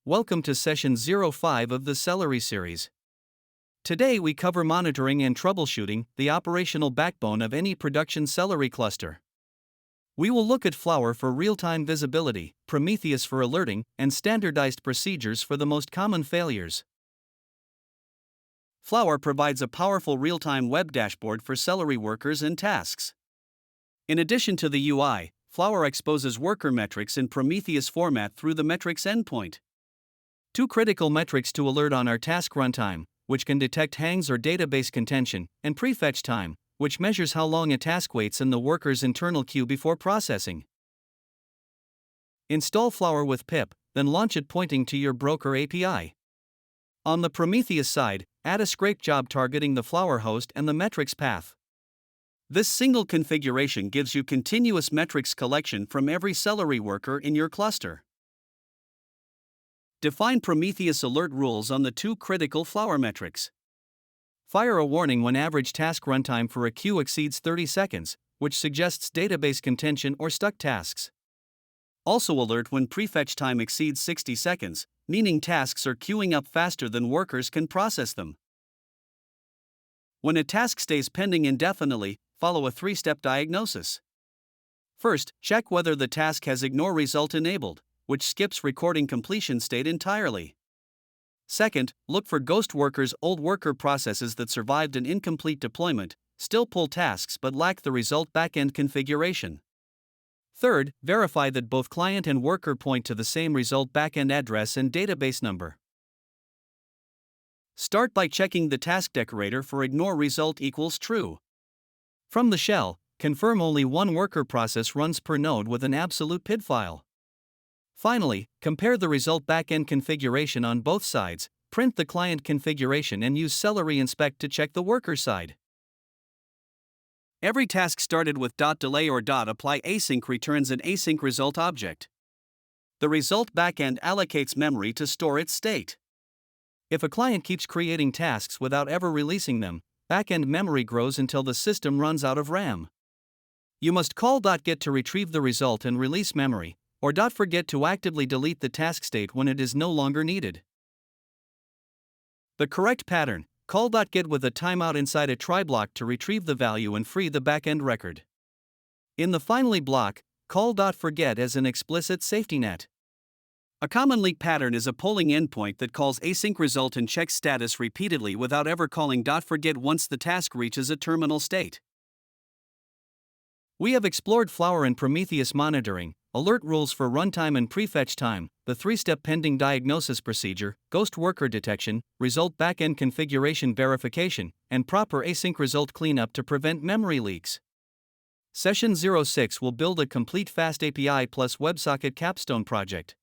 Welcome to Session 05 of the Celery series. Today we cover monitoring and troubleshooting, the operational backbone of any production celery cluster. We will look at Flower for real-time visibility, Prometheus for alerting, and standardized procedures for the most common failures. Flower provides a powerful real-time web dashboard for celery workers and tasks. In addition to the UI, Flower exposes worker metrics in Prometheus format through the metrics endpoint. Two critical metrics to alert on are task runtime, which can detect hangs or database contention, and prefetch time, which measures how long a task waits in the worker's internal queue before processing. Install Flower with pip, then launch it pointing to your broker API. On the Prometheus side, add a scrape job targeting the Flower host and the metrics path. This single configuration gives you continuous metrics collection from every celery worker in your cluster. Define Prometheus alert rules on the two critical Flower metrics. Fire a warning when average task runtime for a queue exceeds 30 seconds, which suggests database contention or stuck tasks. Also alert when prefetch time exceeds 60 seconds, meaning tasks are queuing up faster than workers can process them. When a task stays pending indefinitely, follow a three-step diagnosis. First, check whether the task has ignore result enabled, which skips recording completion state entirely. Second, look for ghost workers. Old worker processes that survived an incomplete deployment still pull tasks but lack the result backend configuration. Third, verify that both client and worker point to the same result backend address and database number. Start by checking the task decorator for ignore result equals true. From the shell, confirm only one worker process runs per node with an absolute PID file. Finally, compare the result backend configuration on both sides, print the client configuration and use Celery Inspect to check the worker side. Every task started with .delay or .apply async returns an async result object. The result backend allocates memory to store its state. If a client keeps creating tasks without ever releasing them, backend memory grows until the system runs out of RAM. You must call .get to retrieve the result and release memory, or forget to actively delete the task state when it is no longer needed. The correct pattern: call .get with a timeout inside a try block to retrieve the value and free the backend record. In the finally block, call .forget as an explicit safety net. A common leak pattern is a polling endpoint that calls async result and checks status repeatedly without ever calling .forget once the task reaches a terminal state. We have explored Flower and Prometheus monitoring, alert rules for runtime and prefetch time, the three-step pending diagnosis procedure, ghost worker detection, result backend configuration verification, and proper async result cleanup to prevent memory leaks. Session 06 will build a complete Fast API plus WebSocket capstone project.